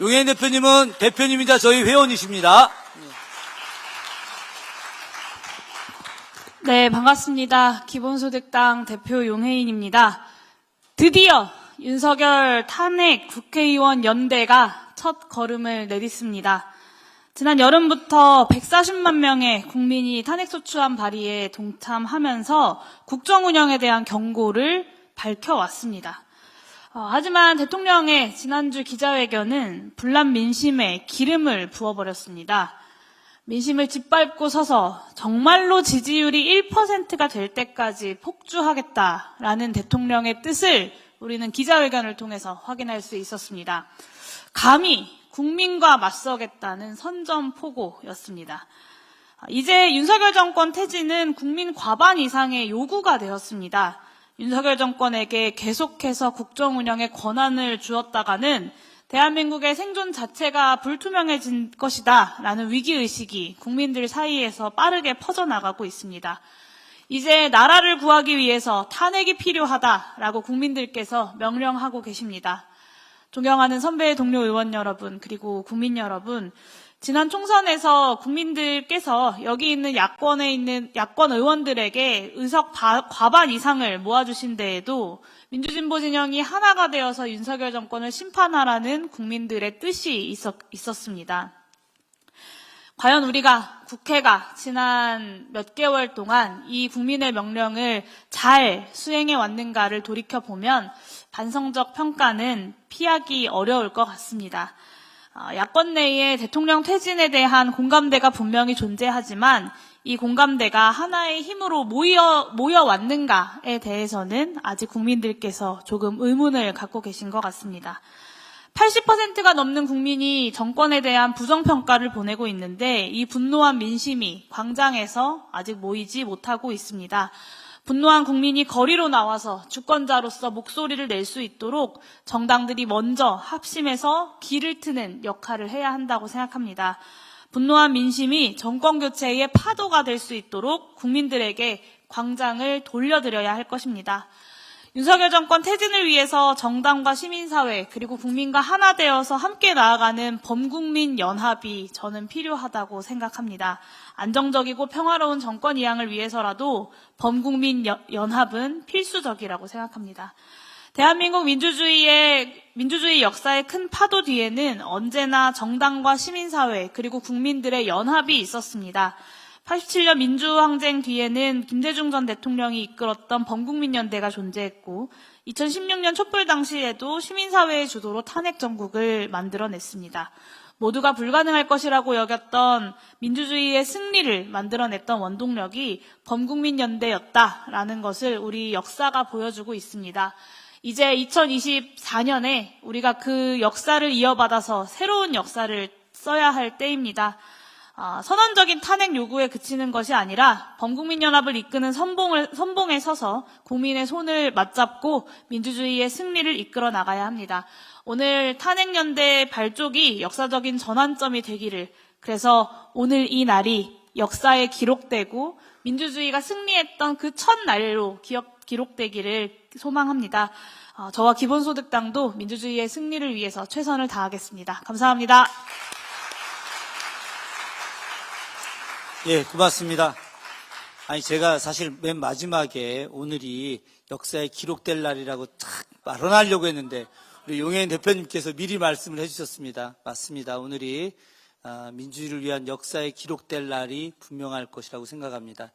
용해인 대표님은 대표님이자 저희 회원이십니다. 네, 반갑습니다. 기본소득당 대표 용해인입니다. 드디어 윤석열 탄핵 국회의원 연대가 첫 걸음을 내딛습니다. 지난 여름부터 140만 명의 국민이 탄핵소추안 발의에 동참하면서 국정 운영에 대한 경고를 밝혀왔습니다. 하지만 대통령의 지난주 기자회견은 분란 민심에 기름을 부어버렸습니다. 민심을 짓밟고 서서 정말로 지지율이 1%가 될 때까지 폭주하겠다라는 대통령의 뜻을 우리는 기자회견을 통해서 확인할 수 있었습니다. 감히 국민과 맞서겠다는 선전포고였습니다. 이제 윤석열 정권 퇴진은 국민 과반 이상의 요구가 되었습니다. 윤석열 정권에게 계속해서 국정 운영의 권한을 주었다가는 대한민국의 생존 자체가 불투명해진 것이다 라는 위기의식이 국민들 사이에서 빠르게 퍼져나가고 있습니다. 이제 나라를 구하기 위해서 탄핵이 필요하다라고 국민들께서 명령하고 계십니다. 존경하는 선배 동료 의원 여러분, 그리고 국민 여러분, 지난 총선에서 국민들께서 여기 있는 야권 의원들에게 의석 과반 이상을 모아주신 데에도 민주진보 진영이 하나가 되어서 윤석열 정권을 심판하라는 국민들의 뜻이 있었습니다. 과연 우리가 국회가 지난 몇 개월 동안 이 국민의 명령을 잘 수행해 왔는가를 돌이켜보면 반성적 평가는 피하기 어려울 것 같습니다. 야권 내에 대통령 퇴진에 대한 공감대가 분명히 존재하지만 이 공감대가 하나의 힘으로 모여왔는가에 대해서는 아직 국민들께서 조금 의문을 갖고 계신 것 같습니다. 80%가 넘는 국민이 정권에 대한 부정평가를 보내고 있는데 이 분노한 민심이 광장에서 아직 모이지 못하고 있습니다. 분노한 국민이 거리로 나와서 주권자로서 목소리를 낼 수 있도록 정당들이 먼저 합심해서 길을 트는 역할을 해야 한다고 생각합니다. 분노한 민심이 정권교체의 파도가 될 수 있도록 국민들에게 광장을 돌려드려야 할 것입니다. 윤석열 정권 퇴진을 위해서 정당과 시민사회 그리고 국민과 하나 되어서 함께 나아가는 범국민 연합이 저는 필요하다고 생각합니다. 안정적이고 평화로운 정권 이양을 위해서라도 범국민 연합은 필수적이라고 생각합니다. 대한민국 민주주의 역사의 큰 파도 뒤에는 언제나 정당과 시민사회 그리고 국민들의 연합이 있었습니다. 87년 민주항쟁 뒤에는 김대중 전 대통령이 이끌었던 범국민연대가 존재했고 2016년 촛불 당시에도 시민사회의 주도로 탄핵 정국을 만들어냈습니다. 모두가 불가능할 것이라고 여겼던 민주주의의 승리를 만들어냈던 원동력이 범국민연대였다라는 것을 우리 역사가 보여주고 있습니다. 이제 2024년에 우리가 그 역사를 이어받아서 새로운 역사를 써야 할 때입니다. 선언적인 탄핵 요구에 그치는 것이 아니라 범국민연합을 이끄는 선봉에 서서 국민의 손을 맞잡고 민주주의의 승리를 이끌어 나가야 합니다. 오늘 탄핵연대 발족이 역사적인 전환점이 되기를, 그래서 오늘 이 날이 역사에 기록되고 민주주의가 승리했던 그 첫날로 기록되기를 소망합니다. 저와 기본소득당도 민주주의의 승리를 위해서 최선을 다하겠습니다. 감사합니다. 예, 고맙습니다. 제가 사실 맨 마지막에 오늘이 역사에 기록될 날이라고 탁 발언하려고 했는데 우리 용해인 대표님께서 미리 말씀을 해주셨습니다. 맞습니다. 오늘이 민주주의를 위한 역사에 기록될 날이 분명할 것이라고 생각합니다.